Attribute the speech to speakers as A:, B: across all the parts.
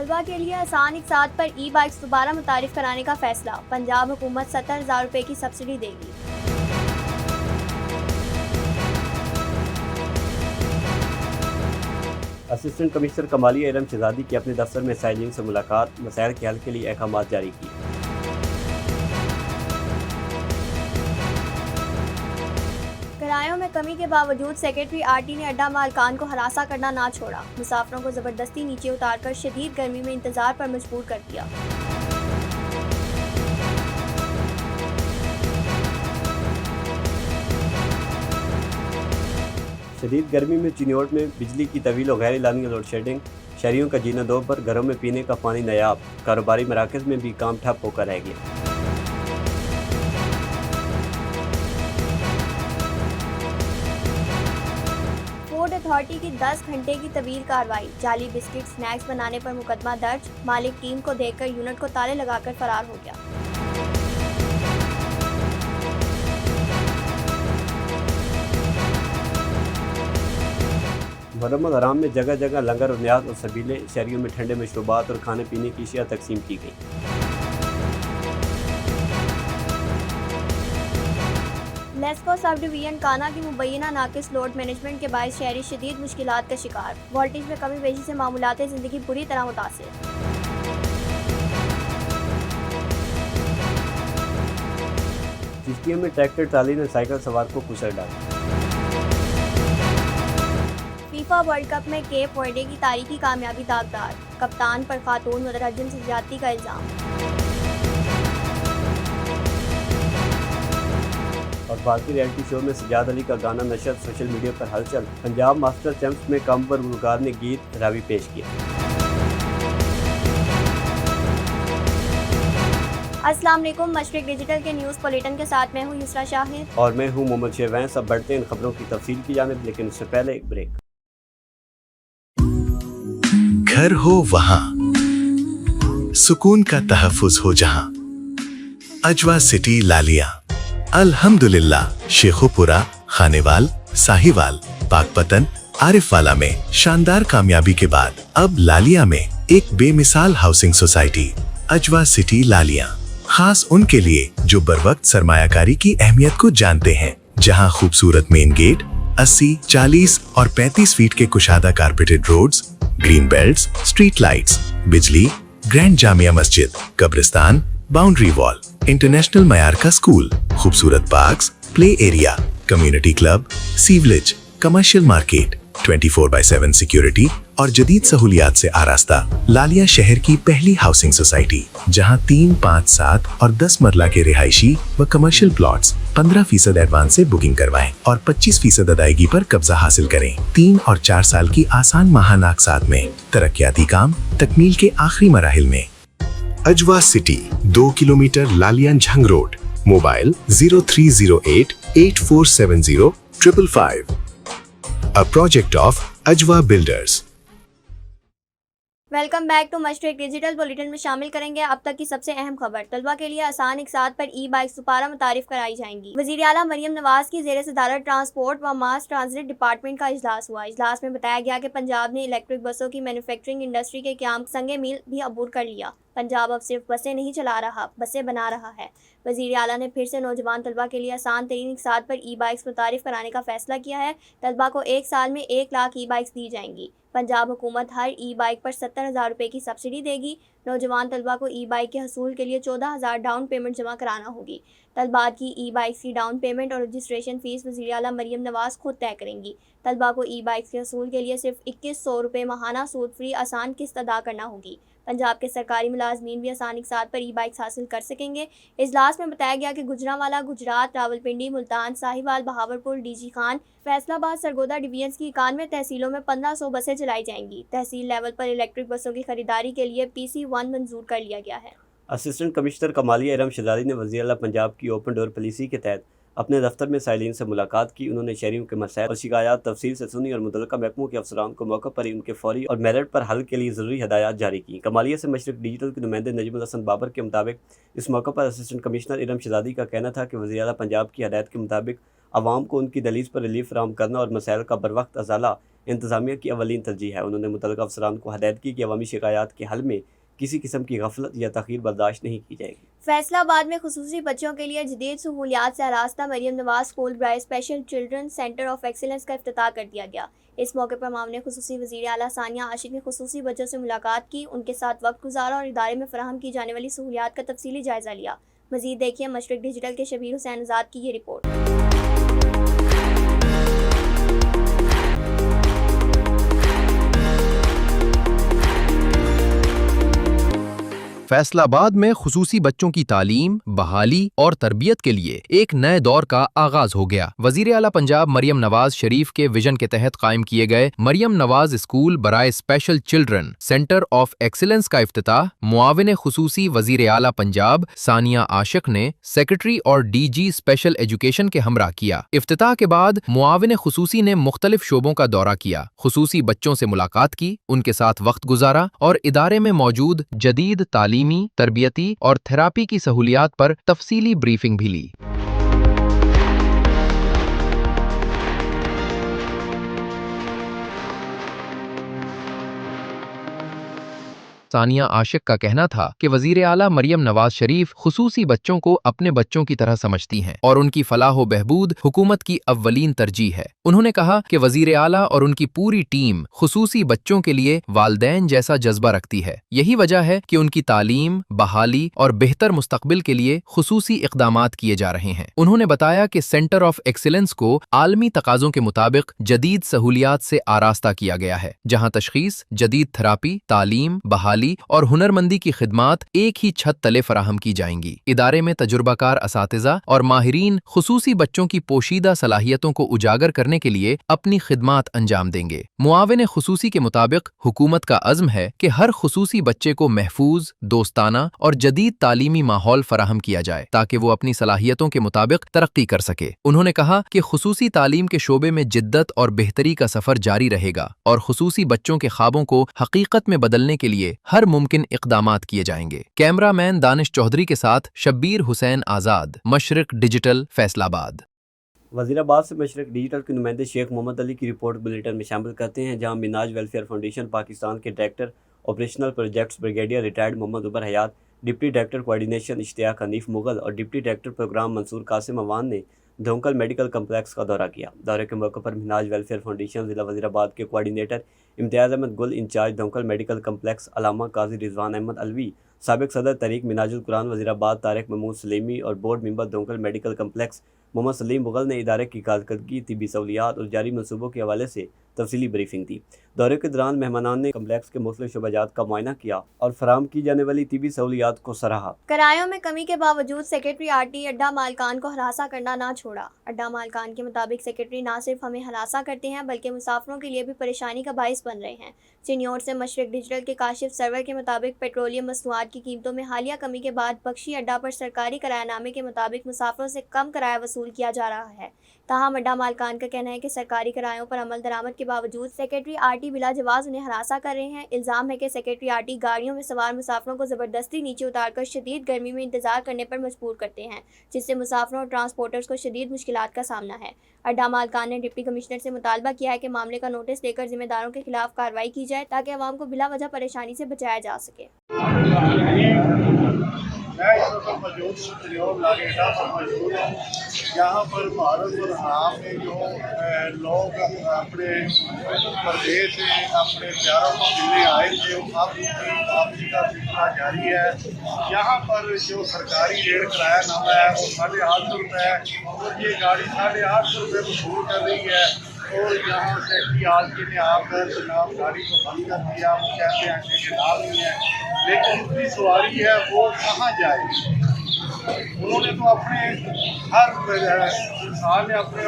A: طلبہ کے لیے آسان اقساط پر ای بائکس دوبارہ متعارف کرانے کا فیصلہ۔ پنجاب حکومت 70,000 روپے کی سبسڈی دے گی۔
B: اسسٹنٹ کمشنر کمالیہ ارم شہزادی کی اپنے دفتر میں سائلین سے ملاقات، مسائل کے حل کے لیے احکامات جاری کیے۔
A: کرایوں میں کمی کے باوجود سیکرٹری آر ٹی نے اڈا مالکان کو ہراساں کرنا نہ چھوڑا، مسافروں کو زبردستی نیچے اتار کر شدید گرمی میں انتظار پر مجبور کر دیا۔
B: شدید گرمی میں چنیوٹ میں بجلی کی طویل و غیر اعلانیہ لوڈ شیڈنگ، شہریوں کا جینا دو پر، گھروں میں پینے کا پانی نایاب، کاروباری مراکز میں بھی کام ٹھپ ہو کر رہ گیا۔
A: فوڈ اتھارٹی کی 10 گھنٹے کی طویل کارروائی، جعلی بسکٹ سنیکس بنانے پر مقدمہ درج، مالک ٹیم کو دیکھ کر یونٹ کو تالے لگا کر فرار ہو گیا۔
B: محرم الحرام میں جگہ جگہ لنگر اور نیاز اور سبیلے، شہریوں میں ٹھنڈے مشروبات اور کھانے پینے کی اشیاء تقسیم کی گئی۔
A: لیسکو سب ڈویژن کانا کی مبینہ ناقص لوڈ مینجمنٹ کے باعث شہری شدید مشکلات کا شکار، وولٹیج میں کمی بیشی سے معمولات زندگی بری طرح متاثر۔
B: چشتیوں میں ٹریکٹر ٹرالی نے سائیکل سوار کو کچل ڈالا۔
A: فیفا ورلڈ کپ میں کیپ ورڈے کی تاریخی کامیابی داغدار، کپتان پر خاتون مترجم سے زیادتی کا الزام۔
B: اور بھارتی ریئلٹی شو میں سجاد علی کا گانا نشر، سوشل میڈیا پر ہلچل۔ پنجاب ماسٹر چیمپئنز میں کمبر گلوکار نے گیت راوی پیش کیا۔
A: السلام علیکم، مشرق ڈیجیٹل کے نیوز بلیٹن کے ساتھ میں ہوں یسرا شاہد
B: اور میں ہوں محمد شہوین۔ اب بڑھتے ہیں ان خبروں کی تفصیل کی جانب، لیکن اس سے پہلے ایک بریک۔
C: گھر ہو وہاں سکون کا تحفظ ہو جہاں، اجوا سٹی لالیاں۔ الحمدللہ شیخو پورہ، خانیوال، ساہیوال، پاک پتن، عارف والا میں شاندار کامیابی کے بعد اب لالیاں میں ایک بے مثال ہاؤسنگ سوسائٹی اجوا سٹی لالیاں، خاص ان کے لیے جو بروقت سرمایہ کاری کی اہمیت کو جانتے ہیں، جہاں خوبصورت مین گیٹ، 80، 40 اور 35 فیٹ کے کشادہ carpeted roads, green belts, street lights, بجلی، گرینڈ جامعہ مسجد، قبرستان، باؤنڈری وال، انٹرنیشنل معیار کا اسکول، خوبصورت parks, play area, community club, sewerage, commercial market, 24/7 security اور جدید سہولیات سے آراستہ لالیاں شہر کی پہلی ہاؤسنگ سوسائٹی، جہاں 3، 5، 7 اور 10 مرلہ کے رہائشی و کمرشل پلاٹس 15% ایڈوانس سے بکنگ کروائیں اور 25% ادائیگی پر قبضہ حاصل کریں۔ 3 اور 4 سال کی آسان ماہانہ اقساط میں، ترقیاتی کام تکمیل کے آخری مراحل میں۔ Ajwa city, 2 kilometre Lalian Jhang road, mobile 0308 8470 555۔ A project of Ajwa Builders۔
A: Welcome back to Mashriq digital bulletin میں شامل کریں گے اب تک کی سب سے اہم خبر۔ طلبہ کے لیے آسان اقساط پر ای بائکس دوبارہ متعارف کرائی جائیں گی۔ وزیر اعلیٰ مریم نواز کی زیر صدارت ٹرانسپورٹ و ماس ٹرانزٹ ڈپارٹمنٹ کا اجلاس ہوا۔ اجلاس میں بتایا گیا کہ پنجاب نے الیکٹرک بسوں کی مینوفیکچرنگ انڈسٹری کے قیام سنگ میل بھی عبور کر لیا۔ پنجاب اب صرف بسیں نہیں چلا رہا، بسیں بنا رہا ہے۔ وزیر اعلیٰ نے پھر سے نوجوان طلبہ کے لیے آسان ترین اقساط پر ای بائکس متعارف کرانے کا فیصلہ کیا ہے۔ طلبہ کو ایک سال میں 1 لاکھ ای بائکس دی جائیں گی۔ پنجاب حکومت ہر ای بائک پر 70,000 روپے کی سبسڈی دے گی۔ نوجوان طلبہ کو ای بائک کے حصول کے لیے 14,000 ڈاؤن پیمنٹ جمع کرانا ہوگی۔ طلبات کی ای بائکس کی ڈاؤن پیمنٹ اور رجسٹریشن فیس وزیر اعلیٰ مریم نواز خود طے کریں گی۔ طلبہ کو ای بائکس کے حصول کے لیے صرف 2100 روپے ماہانہ سود فری آسان قسط ادا کرنا ہوگی۔ پنجاب کے سرکاری ملازمین بھی آسان اقساط پر ای بائکس حاصل کر سکیں گے۔ اجلاس میں بتایا گیا کہ گوجرانوالہ، گجرات، راولپنڈی، ملتان، ساہیوال، بہاولپور، ڈی جی خان، فیصل آباد، سرگودا ڈویژنز کی 91 تحصیلوں میں 1500 بسیں چلائی جائیں گی۔ تحصیل لیول پر الیکٹرک بسوں کی خریداری کے لیے PC1 منظور کر لیا گیا ہے۔
B: اسسٹنٹ کمشنر کمالیہ ارم شہزادی نے وزیر اعلیٰ پنجاب کی اوپن ڈور پالیسی کے تحت اپنے دفتر میں سائلین سے ملاقات کی۔ انہوں نے شہریوں کے مسائل اور شکایات تفصیل سے سنی اور متعلقہ محکموں کے افسران کو موقع پر ہی ان کے فوری اور میرٹ پر حل کے لیے ضروری ہدایات جاری کی۔ کمالیہ سے مشرق ڈیجیٹل کے نمائندے نجم الحسن بابر کے مطابق اس موقع پر اسسٹنٹ کمشنر ارم شہزادی کا کہنا تھا کہ وزیر اعلیٰ پنجاب کی ہدایت کے مطابق عوام کو ان کی دہلیز پر ریلیف فراہم کرنا اور مسائل کا بروقت ازالہ इंतज़ामिया की अवलीन तरजीह है। उन्होंने मुतल्लिक़ा अफसरान को हदायत की कि अवामी शिकायत के हल में किसी किस्म की गफलत या तख़ीर बर्दाश्त नहीं की जाएगी।
A: फैसलाबाद में खुसूसी बच्चों के लिए जदीद सहूलियात से आरास्ता मरियम नवाज स्कूल बराए special children centre of excellence का इफ्तिताह कर दिया गया। इस मौके पर मामले खुसूसी वज़ीर आला सानिया आशिक ने खुसूसी बच्चों से मुलाकात की, उनके साथ वक्त गुजारा और इदारे में फराहम की जाने वाली सहूलियात का तफसीली जायज़ा लिया। मज़ीद देखिए मशरिक डिजिटल के शबीर हुसैन आज़ाद की ये रिपोर्ट।
D: फैसलाबाद में खुसूसी बच्चों की तालीम, बहाली और तरबियत के लिए एक नए दौर का आगाज हो गया। वजीर आला पंजाब मरियम नवाज शरीफ के विजन के तहत कायम किए गए मरियम नवाज स्कूल बराए special children centre of excellence का इफ्तिताह मुआविन खुसूसी वजीर आला पंजाब सानिया आशिक ने सेक्रेटरी और DG स्पेशल एजुकेशन के हमरा किया। इफ्तिताह के बाद मुआविन खुसूसी ने मुख्तलिफ शोबों का दौरा किया, खुसूसी बच्चों से मुलाकात की, उनके साथ वक्त गुजारा और इदारे में मौजूद जदीद तालीमी, तरबियती और थेरापी की सहूलियात पर तफसीली ब्रीफिंग भी ली। सानिया आशिक का कहना था कि वजीर आला मरियम नवाज शरीफ खुसूसी बच्चों को अपने बच्चों की तरह समझती हैं और उनकी फलाह व बहबूद हुकूमत की अव्वलीन तरजीह है। उन्होंने कहा कि वजीर आला और उनकी पूरी टीम खुसूसी बच्चों के लिए वालदैन जैसा जज्बा रखती है। यही वजह है कि उनकी तालीम, बहाली और बेहतर मुस्तकबिल के लिए खुसूसी इक़दामात किए जा रहे हैं। उन्होंने बताया कि सेंटर ऑफ एक्सीलेंस को आलमी तकाज़ों के मुताबिक जदीद सहूलियात से आरास्ता किया गया है, जहाँ तशखीस, जदीद थेरापी, तालीम, बहाली और हुनरमंदी की खिदमात एक ही छत तले फराहम की जाएंगी। इदारे में तजुर्बाकार असातिज़ा और माहिरीन खुसूसी बच्चों की पोशीदा सलाहियतों को उजागर करने के लिए अपनी खिदमात अंजाम देंगे। मुआविन खुसूसी के मुताबिक हुकूमत का अज़्म है कि हर खुसूसी बच्चे को महफूज, दोस्ताना और जदीद तालीमी माहौल फराहम किया जाए ताकि वो अपनी सलाहियतों के मुताबिक तरक्की कर सके। उन्होंने कहा कि खुसूसी तालीम के शोबे में जिद्दत और बेहतरी का सफर जारी रहेगा और खुसूसी बच्चों के ख्वाबों को हकीकत में बदलने के लिए हर मुमकिन इक़दामात किए जाएंगे। कैमरामैन दानिश चौधरी के साथ शब्बीर हुसैन आज़ाद, मशरिक डिजिटल, फैसलाबाद।
B: वज़ीराबाद से मशरिक डिजिटल के नुमाइंदे शेख मोहम्मद अली की रिपोर्ट बुलेटिन में शामिल करते हैं, जहां मिनाज वेलफेयर फाउंडेशन पाकिस्तान के director operational projects brigadier retired Muhammad Umar Hayat, deputy director coordination Ishtiaq Hanif Mughal और deputy director programme Mansoor Qasim Awan ने धोंकल मेडिकल कम्प्लेक्स का दौरा किया। दौरे के मौके पर मिनाज वेलफेयर फाउंडेशन ज़िला वज़ीराबाद के coordinator Imtiaz Ahmed Gul, in charge Dhonkal medical complex अलामा काजी रिजवान अहमद अलवी, साबिक सदर तहरीक मिनाजुल कुरान वज़ीराबाद तारिक महमूद सलीमी और board member Dhonkal medical complex Muhammad Saleem Mughal ने इदारे की कारकर्दगी, तिबी सहूलियात और जारी मनसूबों के हवाले से तफसीली ब्रीफिंग दी। दौरे के दौरान मेहमानान ने कम्प्लेक्स के मुख्तलिफ शोबाजात का मुआयना किया और फराहम की जाने वाली तिबी सहूलियात को सराहा।
A: किरायों में कमी के बावजूद सेक्रेटरी RT अड्डा मालकान को हरासा करना ना छोड़ा। अड्डा मालकान के मुताबिक सेक्रेटरी ना सिर्फ हमें हरासा करते हैं बल्कि मुसाफिरों के लिए भी परेशानी का बाइस बन रहे हैं। चिन्योर से मशरिक डिजिटल के काशिफ सरवर के मुताबिक पेट्रोलियम मसनूआत की कीमतों में हालिया कमी के बाद बख्शी अड्डा पर सरकारी किरायानामे के मुताबिक मुसाफिरों से कम किराया वसूल किया जा रहा है। ताहम अड्डा मालकान का कहना है कि सरकारी किरायों पर अमल दरामद के बावजूद सेक्रेटरी RT बिला जवाज उन्हें हरासा कर रहे हैं। इल्ज़ाम है कि सेक्रेटरी RT गाड़ियों में सवार मुसाफिरों को ज़बरदस्ती नीचे उतारकर शदीद गर्मी में इंतजार करने पर मजबूर करते हैं, जिससे मुसाफिरों और ट्रांसपोर्टर्स को शदीद मुश्किलात का सामना है। अड्डा मालकान ने डिप्टी कमिश्नर से मुतालबा किया है कि मामले का नोटिस लेकर जिम्मेदारों के खिलाफ कार्रवाई की जाए ताकि अवाम को बिला वजह परेशानी से बचाया जा सके।
E: मैं इस वक्त मौजूद हूँ चिन्योर लागेटा पर मौजूद हूँ। यहाँ पर भारत और हराम में जो लोग अपने प्रदेश से अपने प्यारों को मिलने आए थे, अब उनकी वापसी का सिलसिला जारी है। यहाँ पर जो सरकारी रेट किरायानामा है वो 850 रुपये है और ये गाड़ी 850 रुपये वसूल कर रही है। और यहाँ सेक्रेटरी RT ने आकर जनाब गाड़ी को बंद कर दिया। वो कहते हैं कि ये नाम नहीं है, लेकिन जितनी सवारी है वो कहाँ जाए। उन्होंने तो अपने हर इंसान ने अपने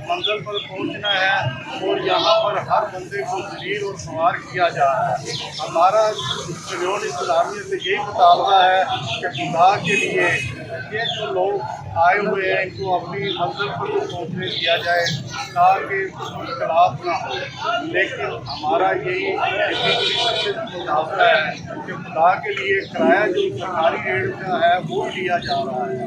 E: मंजिल पर पहुंचना है और यहाँ पर हर बंदे को जलील और सवार किया जा रहा है। हमारा चिन्योर इस्लामियत से यही मुतालबा है कि खुदा के लिए ये जो लोग आए हुए हैं इनको अपनी मंजिल पर पहुँचने दिया जाए ताकि मुश्किलात ना हो। लेकिन हमारा यही मुतालबा है कि खुदा के लिए किराया जो सरकारी रेट का है वो लिया जा रहा है।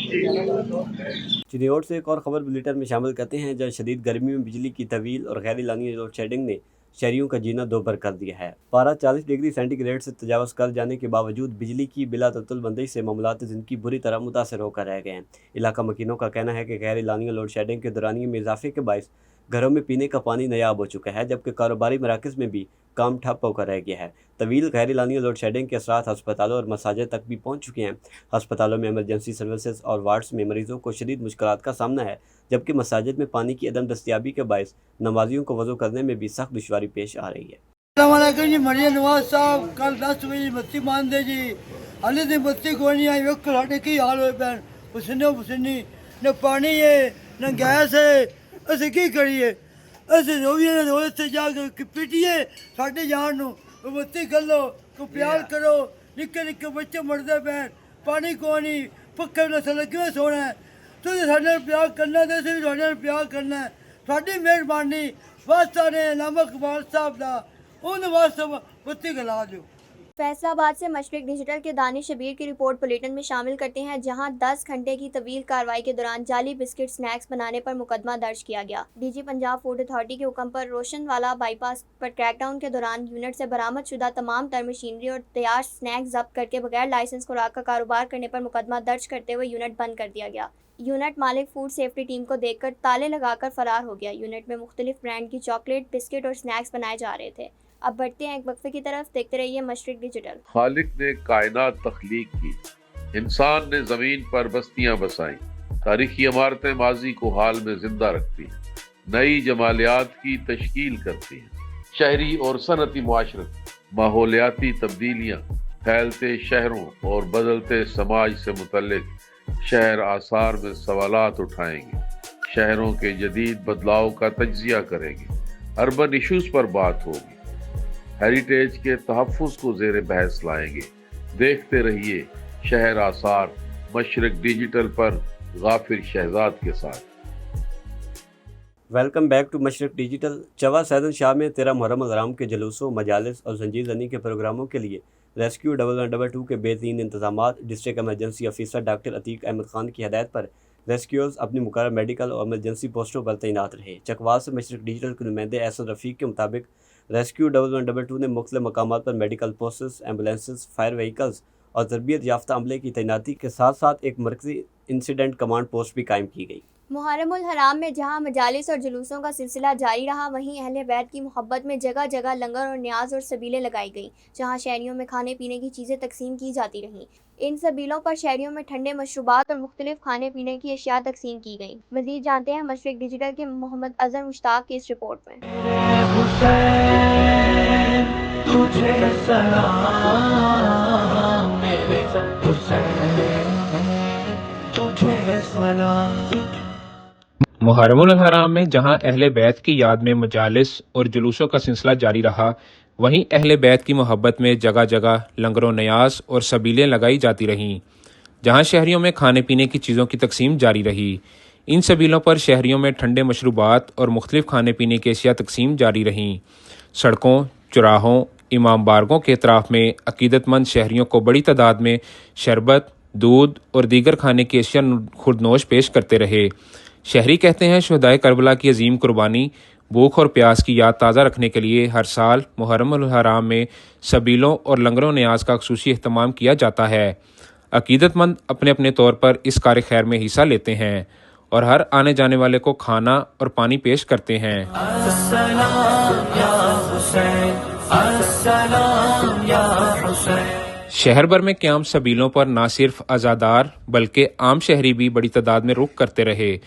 B: चिन्योट से एक और खबर बुलेटिन में शामिल करते हैं, जहाँ शदीद गर्मी में बिजली की तवील और गैर एलानी लोड शेडिंग ने शहरियों का जीना दोभर कर दिया है। पारा 40 डिग्री सेंटीग्रेड से तजावज़ कर जाने के बावजूद बिजली की बिला तरतुल बंदी से मामलात ज़िंदगी बुरी तरह मुतासर होकर रह गए हैं। इलाका मकीनों का कहना है कि गैर एलानी लोड शेडिंग के दौरानिए में इजाफे के बायस घरों में पीने का पानी नायाब हो चुका है, जबकि कारोबारी मराकज़ में भी काम ठप होकर रह गया है। तवील गैर एलानी लोड शेडिंग के असरात अस्पतालों और मसाजिद तक भी पहुँच चुके हैं। अस्पतालों में एमरजेंसी सर्विसेज और वार्ड्स में मरीजों को शदीद मुश्किलात का सामना है, जबकि मसाजिद में पानी की अदम दस्तियाबी के बायस नमाजियों को वज़ू करने में भी सख्त दुश्वारी पेश आ रही है।
F: अस्सलामुअलैकुम जी, मरियम नवाज साहब कल 10 बजे बत्ती मान दे जी, हाले तो बत्ती कोई नहीं आई। वेखो साढ़े की हाल होए पैन, पसीनो पसीनी, न पानी है न गैस है, असं की करिए? असं रोविए ने रोज से जाकर पिटिए साढ़े जान नू, बत्ती कर लो, को प्यार करो। निक्के निक्के बच्चे मरते पैन, पानी को नहीं, पक्के में थले किवें सोना है? तुसीं साडे नाल प्यार करना तो असीं भी तुहाडे नाल प्यार करना है। साडी मेहरबानी वास्ता ने नामा इकबाल साहब दा, उन वास्ते बत्ती गला दो।
A: फैसलाबाद से मशरिक डिजिटल के दानिश शबीर की रिपोर्ट बुलेटिन में शामिल करते हैं, जहां 10 घंटे की तवील कार्रवाई के दौरान जाली बिस्किट स्नैक्स बनाने पर मुकदमा दर्ज किया गया। डीजी पंजाब फूड अथॉरिटी के हुक्म पर रोशनवाला बाईपास पर क्रैकडाउन के दौरान यूनिट से बरामद शुदा तमाम तर मशीनरी और तैयार स्नैक्स जब्त करके बगैर लाइसेंस खुराक का कारोबार करने पर मुकदमा दर्ज करते हुए यूनिट बंद कर दिया गया। यूनिट मालिक फूड सेफ्टी टीम को देखकर ताले लगाकर फरार हो गया। यूनिट में मुख्तलिफ ब्रांड की चॉकलेट, बिस्किट और स्नैक्स बनाए जा रहे थे। अब बढ़ते हैं एक वक्फे की तरफ, देखते रहिए मशरिक डिजिटल।
G: खालिक ने कायनात तख्लीक की, इंसान ने ज़मीन पर बस्तियां बसाई, तारीखी इमारतें माजी को हाल में जिंदा रखती हैं, नई जमालियात की तश्कील करती हैं। शहरी और सनती मुआशरत, माहौलियाती तब्दीलियाँ, फैलते शहरों और बदलते समाज से मुतल्लिक शहर आसार में सवालात उठाएंगे, शहरों के जदीद बदलाव का तज्जिया करेंगे, अर्बन इशूज़ पर बात होगी, हेरिटेज के तहफ़्फ़ुज़ को ज़ेरे बहस लाएंगे। देखते रहिए शहर आसार मशरिक डिजिटल पर गाफिर शहजाद के साथ।
B: Welcome back to Mashriq digital. Chawa Saidan Shah में 13 मुहर्रम हराम के जुलूसों, मजालिस और जंजीर जनी के प्रोग्रामों के लिए रेस्क्यू 1122 के बेहतरीन इंतजामात। District emergency officer doctor Atiq Ahmed Khan की हदायत पर रेस्क्यूअर्स अपनी मुकर्रर मेडिकल और एमरजेंसी पोस्टों पर तैनात रहे। चकवात से मशरिक डिजिटल के नुमाइंदे एहसन रफ़ीक के मुताबिक रेस्क्यू 1122 ने मुख्तलिफ मकामात पर medical posts, ambulances, fire vehicles और तरबियत याफ्ता अमले की तैनाती के साथ साथ एक मरकजी इंसिडेंट कमांड पोस्ट भी कायम की गई।
A: मुहर्रमुल हराम में जहां मजालिस और जुलूसों का सिलसिला जारी रहा, वहीं अहले बैत की मोहब्बत में जगह जगह लंगर और न्याज और सबीलें लगाई गईं, जहां शहरियों में खाने पीने की चीज़ें तकसीम की जाती रहीं। इन सबीलों पर शहरियों में ठंडे मशरूबात और मुख्तलिफ खाने पीने की अशिया तकसीम की गई। मज़ीद जानते हैं मशरिक डिजिटल के मोहम्मद अज़हर मुश्ताक की इस रिपोर्ट में।
H: मुहर्रमुल हराम में जहां अहले बैत की याद में मजालिस और जुलूसों का सिलसिला जारी रहा, वहीं अहले बैत की मोहब्बत में जगह जगह लंगरों, न्यास और सबीलें लगाई जाती रहीं, जहां शहरियों में खाने पीने की चीज़ों की तकसीम जारी रही। इन सबीलों पर शहरियों में ठंडे मशरूबात और मुख्तलिफ खाने पीने की अशिया तकसीम जारी रहीं। सड़कों, चौराहों, इमाम बारगों के अतराफ में अकीदतमंद शहरियों को बड़ी तादाद में शरबत, दूध और दीगर खाने की अशिया खुर्दनोश पेश करते रहे। शहरी कहते हैं शुहदाए करबला की अजीम कुर्बानी, भूख और प्यास की याद ताज़ा रखने के लिए हर साल मुहर्रमुल हराम में सबीलों और लंगरों न्याज का खुसूसी एहतमाम किया जाता है। अकीदतमंद अपने अपने तौर पर इस कार्य खैर में हिस्सा लेते हैं और हर आने जाने वाले को खाना और पानी पेश करते हैं। शहर भर में क़याम सबीलों पर न सिर्फ आज़ादार बल्कि आम शहरी भी बड़ी तादाद में रुख करते रहे।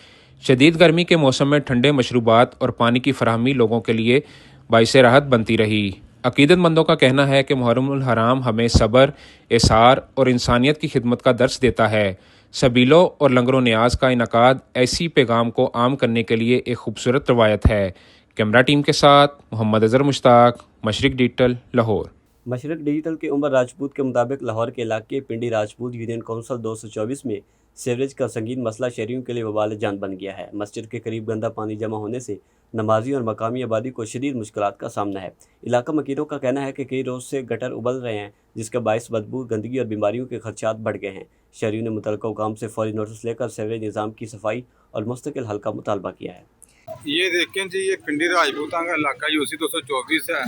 H: शदीद गर्मी के मौसम में ठंडे मशरूबात और पानी की फराहमी लोगों के लिए बाइस राहत बनती रही। अकीदतमंदों का कहना है कि मुहर्रमुल हराम हमें सब्र, एसार और इंसानियत की खिदमत का दर्स देता है। सबीलों और लंगरों न्याज का इनकाद ऐसी पैगाम को आम करने के लिए एक खूबसूरत रवायत है। कैमरा टीम के साथ मोहम्मद अज़हर मुश्ताक, मशरिक डिजिटल, लाहौर।
B: मशरिक डिजिटल के उमर राजपूत के मुताबिक लाहौर के इलाके पिंडी राजपूत यूनियन कौंसल 224 में सीवरेज का संगीन मसला शहरियों के लिए वबाल जान बन गया है। मस्जिद के करीब गंदा पानी जमा होने से नमाजी और मकामी आबादी को शदीद मुश्किलात का सामना है। इलाका मकीनों का कहना है कि कई रोज़ से गटर उबल रहे हैं, जिसके बायस बदबू, गंदगी और बीमारियों के खदशात बढ़ गए हैं। शहरियों ने मुतल्लिका हुकाम से फौरी नोटिस लेकर सीवरेज निज़ाम की सफाई और मुस्तकिल हल का मुतालबा किया है।
I: ये देखें जी, ये पिंडी राजपूतां का इलाका यूसी 224 है।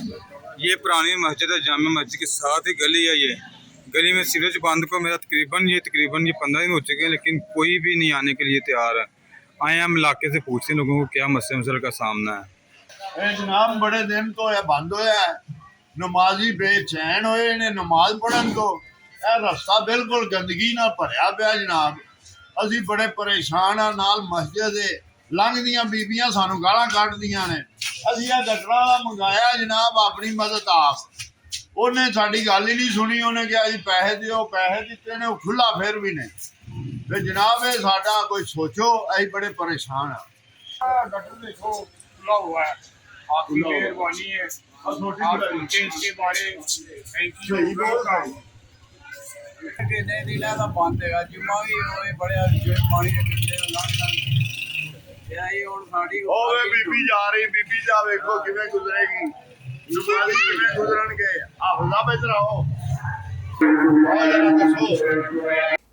I: ये पुरानी मस्जिद है, जामा मस्जिद के साथ ही गली है। ये गली में सीवरेज बंद को मेरा तकरीबन ये 15 दिन हो चुके हैं, लेकिन कोई भी नहीं आने के लिए तैयार है। आए हम इलाके से पूछते हैं लोगों को क्या मसले का सामना है।
E: जनाब बड़े दिन तो यह बंद होया है, नमाजी बेचैन होए ने नमाज पढ़न तो यह रास्ता बिल्कुल गंदगी नाल भरिया पिया जनाब। असी बड़े परेशान आ, नाल मस्जिद लंघदियां बीबियां सानू गालां कढदियां ने। असी यह गटरा वाला मंगाया जनाब अपनी मदद आप, ਉਹਨੇ ਸਾਡੀ ਗੱਲ ਹੀ ਨਹੀਂ ਸੁਣੀ। ਉਹਨੇ ਕਿਹਾ ਜੀ ਪੈਸੇ ਦਿਓ, ਪੈਸੇ ਦਿੱਤੇ ਨੇ, ਉਹ ਖੁੱਲਾ ਫਿਰ ਵੀ ਨਹੀਂ। ਤੇ ਜਨਾਬ ਇਹ ਸਾਡਾ ਕੋਈ ਸੋਚੋ, ਅਸੀਂ ਬੜੇ ਪਰੇਸ਼ਾਨ ਆ।
I: डॉक्टर देखो खुला हुआ है, आपकी मेहरबानी है। इसके बारे
E: सही बात है।
F: कितने दिनों का बंद है, जुम्मा भी होए बड़े पानी के कितने यही और साड़ी
E: ओए बीबी जा रही, बीबी जा देखो किवें गुजरेगी, नमाज़ी किवें गुजरनगे। आप इधर आओ,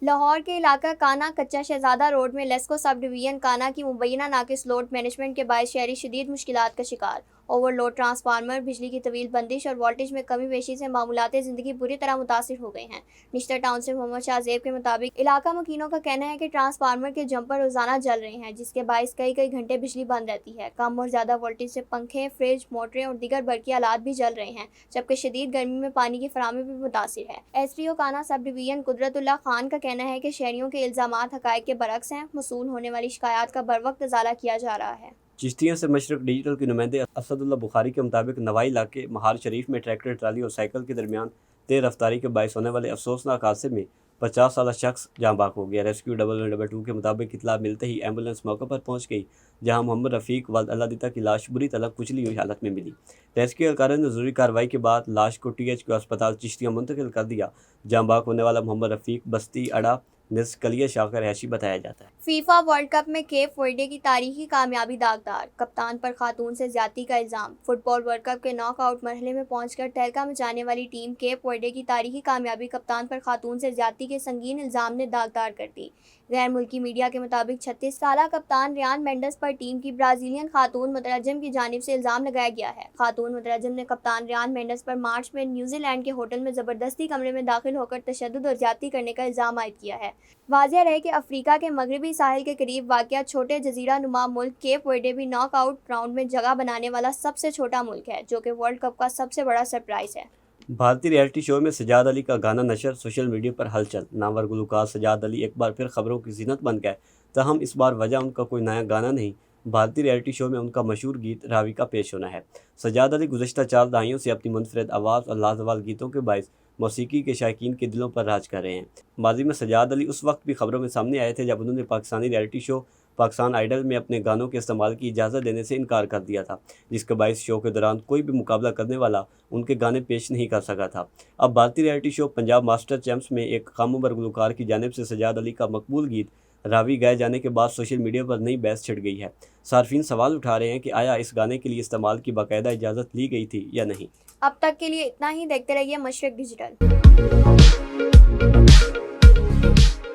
A: लाहौर के इलाका काना कच्चा शहजादा रोड में लेस्को सब डिवीजन काना की मुबैना नाकिस लोड मैनेजमेंट के बायस शहरी शदीद मुश्किलात का शिकार। ओवरलोड ट्रांसफार्मर, बिजली की तवील बंदिश और वोल्टेज में कमी पेशी से मामूलात ज़िंदगी बुरी तरह मुतासिर हो गए हैं। निश्तर टाउन से मोहम्मद शाहजेब के मुताबिक इलाका मकीनों का कहना है कि ट्रांसफार्मर के जंपर रोजाना जल रहे हैं, जिसके बायस कई घंटे बिजली बंद रहती है। कम और ज़्यादा वोल्टेज से पंखे, फ्रिज, मोटरें और दीगर बरकी आलात भी जल रहे हैं, जबकि शदीद गर्मी में पानी की फराहमी भी मुतासिर है। SDO काना सब डिवीजन कुदरतुल्लाह खान का कहना है कि शहरियों के इल्ज़ामात हक़ाइक़ के बरक्स हैं। मसूल होने वाली शिकायत का बरवक्त इज़ाला किया जा रहा है।
B: चिश्तिया से मशरक डिजिटल के नुमाइंदे असदुल्ला बुखारी के मुताबिक नवाई इलाके महार शरीफ में ट्रैक्टर, ट्राली और साइकिल के दरमियान तेज रफ्तारी के बायस होने वाले अफसोसनाक हादसे में 50 साल शख्स जाँ बाक हो गया। रेस्क्यू 112 के मुताबिक इतला मिलते ही एम्बुलेंस मौके पर पहुंच गई, जहां मोहम्मद रफ़ीक वल्द अल्लाह की लाश बुरी तरह कुचली हुई हालत में मिली। रेस्क्यू एहलकारों ने ज़रूरी कार्रवाई के बाद लाश को THQ अस्पताल चिश्तिया मुंतकिल कर दिया। जाँ बाक होने वाला मोहम्मद रफ़ीक बस्ती अड़ा निस्कलिया शाह का रहायशी बताया जाता है।
A: फीफा वर्ल्ड कप में केप वर्डे की तारीखी कामयाबी दागदार, कप्तान पर खातून से ज्यादती का इल्ज़ाम। फुटबॉल वर्ल्ड कप के नॉकआउट मरहले में पहुंचकर तहलका मचाने वाली टीम केप वर्डे की तारीखी कामयाबी कप्तान पर खातून से ज्यादती के संगीन इल्ज़ाम ने दागदार कर दी। गैर मुल्की मीडिया के मुताबिक 36 साला कप्तान रियान मेंडस पर टीम की ब्राज़ीलियन खातून मुतरजम की जानिब से इल्ज़ाम लगाया गया है। खातून मुतरजम ने कप्तान रियान मेंडस पर मार्च में न्यूजीलैंड के होटल में ज़बरदस्ती कमरे में दाखिल होकर तशद्दुद और ज्यादती करने का इल्ज़ाम आयद किया है। वाज़ेह रहे कि अफ्रीका के मगरबी साहिल के करीब वाक़या छोटे जजीरा नुमा मुल्क केप वर्डे भी नॉकआउट राउंड में जगह बनाने वाला सबसे छोटा मुल्क है, जो कि वर्ल्ड कप का सबसे बड़ा सरप्राइज़ है।
B: भारतीय रियलिटी शो में सजाद अली का गाना नशर सोशल मीडिया पर हलचल। नामवर गुलकार सजाद अली एक बार फिर खबरों की ज़ीनत बन गए, तहम इस बार वजह उनका कोई नया गाना नहीं, भारतीय रियलिटी शो में उनका मशहूर गीत रावी का पेश होना है। सजाद अली गुज़श्ता 4 दहाइयों से अपनी मुनफरद आवाज़ और लाजवाब गीतों के बायस मौसीकी के शायकीन के दिलों पर राज कर रहे हैं। माजी में सजाद अली उस वक्त भी खबरों में सामने आए थे जब उन्होंने Pakistani reality show Pakistan Idol में अपने गानों के इस्तेमाल की इजाज़त देने से इनकार कर दिया था, जिसके बायस शो के दौरान कोई भी मुकाबला करने वाला उनके गाने पेश नहीं कर सका था। अब भारतीय reality show Punjab master champs में एक कामवर गुलकार की जानिब से सजाद अली का मकबूल गीत रावी गाए जाने के बाद सोशल मीडिया पर नई बहस छिड़ गई है। सार्फिन सवाल उठा रहे हैं कि आया इस गाने के लिए इस्तेमाल की बाकायदा इजाज़त ली गई थी या नहीं।
A: अब तक के लिए इतना ही। देखते रहिए मशरक डिजिटल।